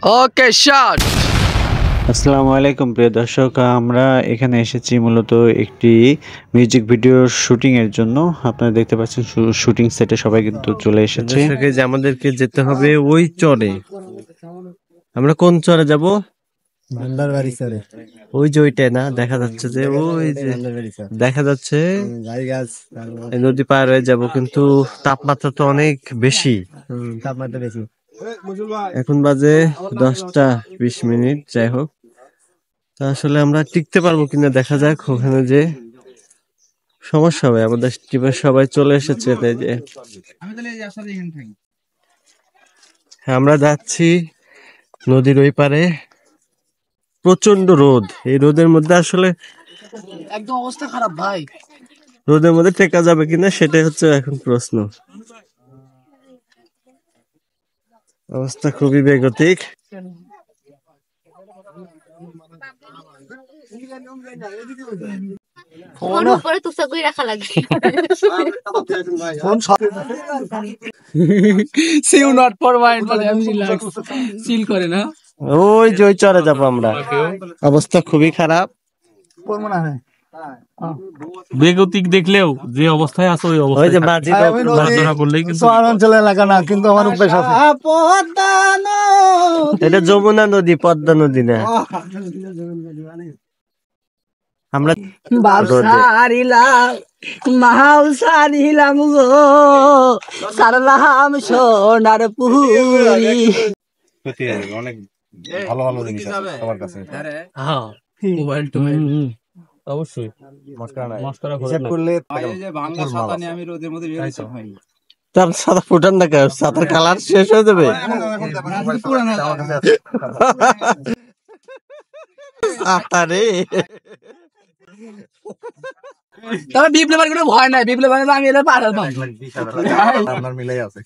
ওকে shot. আসসালামু আলাইকুম প্রিয় দর্শক, আমরা এখানে এসেছি মূলত একটি মিউজিক ভিডিও শুটিং এর জন্য। আপনারা দেখতে পাচ্ছেন শুটিং সেটে সবাই কিন্তু চলে এসেছে। যে আমাদেরকে যেতে হবে ওই চরে। আমরা কোন চরে যাব? ভান্ডারবাড়ি চরে। ওই যে ওইটাই না, দেখা যাচ্ছে যে ওই যে দেখা যাচ্ছে এই নদী পার হয়ে যাব, কিন্তু তাপমাত্রা তো অনেক বেশি। তাপমাত্রা বেশি। এখন বাজে 10:20। যাই হোক, তা আসলে আমরা টিকতে পারবো কিনা দেখা যাক। ওখানে যে সমস্যা হবে, আমাদের টিমের সবাই চলে এসেছে। তাই যে আমরা যাচ্ছি নদীর ওই পারে। প্রচন্ড রোদ, এই রোদের মধ্যে আসলে একদম অবস্থা খারাপ ভাই। রোদের মধ্যে টেকা যাবে কিনা সেটাই হচ্ছে এখন প্রশ্ন। অবস্থা খুবই বেগতিক। ফোন উপরে তুসা কই রাখা লাগবে। ফোন সিউ নট ফর মাইন্ড বলে আমি রিল্যাক্স চিল করে না। ওই যে ওই চরে যাবো আমরা। অবস্থা খুবই খারাপ। বেগতিক দেখলেও যে অবস্থায় আছে ওই ওই অবস্থায় যে বাজি ধরা করলেই কিন্তু শহরাঞ্চলের এলাকা না, কিন্তু আমার অভ্যাস আছে। এটা যমুনা নদী, পদ্মা নদী না। আমরা সারিলাম গো সারলাম সোনার পুরি। অনেক ভালো ভালো জিনিস আছে তোমার কাছে। হ্যাঁ মোবাইল টোবাইল অবশ্যই মস্করা হিসাব করলে তার সাদা ফুটান না কেন? সাদার কালার শেষ হয়ে যাবে। আরে তবে বিপ্লবের কোনো ভয় নাই, বিপ্লবের আমি এটা পারলাম। আপনার মিলাই আছে।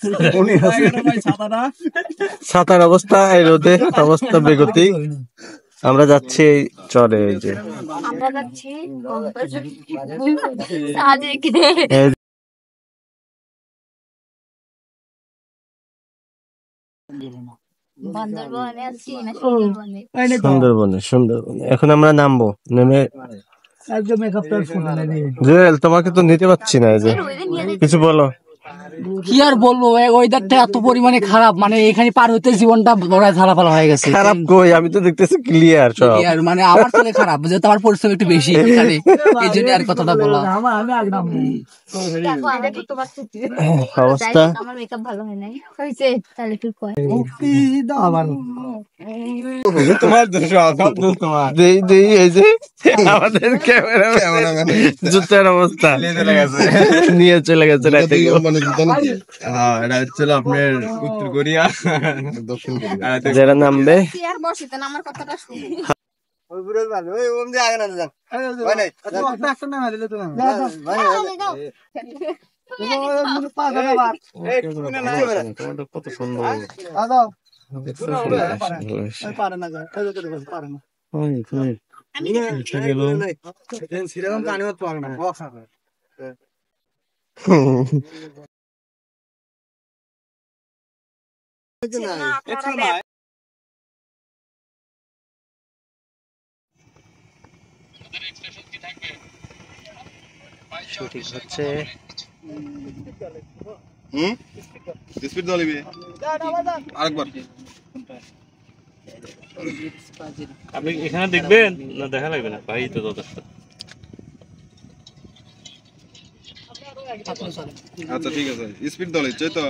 ছাতার অবস্থা, এই রোদে অবস্থা বেগতিক। আমরা যাচ্ছি এই চরে। এই যে আমরা যাচ্ছি সাজেকে। বান্দরবনে আছি না সুন্দরবনে? সুন্দরবনে এখন আমরা নামবো। নেমে একদম মেকআপ তো শুনে নেই। জুয়েল, তোমাকে তো নিতে পারছি না। এই যে কিছু বলো। কি আর বলবো, ওয়েদারটা এত পরিমাণে খারাপ, মানে এখানে পার হতে জীবনটা বড় ঝালাপালা হয়ে গেছে। খারাপ কই, আমি তো দেখতেছি ক্লিয়ার সব। আর মানে আমার চলে খারাপ, যেহেতু আমার পরিশ্রম একটু বেশি এখানে, এই জন্য আর কথাটা বলা। অবস্থা আমার মেকআপ ভালো হয় নাই, হয়েছে তাহলে তুই কয় তোমার এই যে আমাদের ক্যামেরাম্যান জুতার অবস্থা নিয়ে চলে গেছে। এটা হচ্ছিল আপনার উত্তর কোরিয়া, দক্ষিণ কোরিয়া। যারা নামবে আর বসিতে না আমার কথাটা শুনি। কত সুন্দর। শুটিং হচ্ছে। স্পিড দলিবি আরেকবার। আপনি এখানে দেখবেন না, দেখা লাগবে না ভাই, তো যথেষ্ট। আচ্ছা ঠিক আছে, স্পিড দলিচ্ছে তো।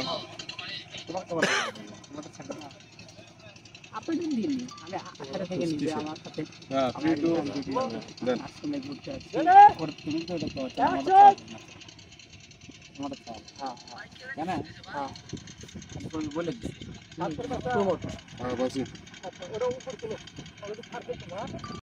বলে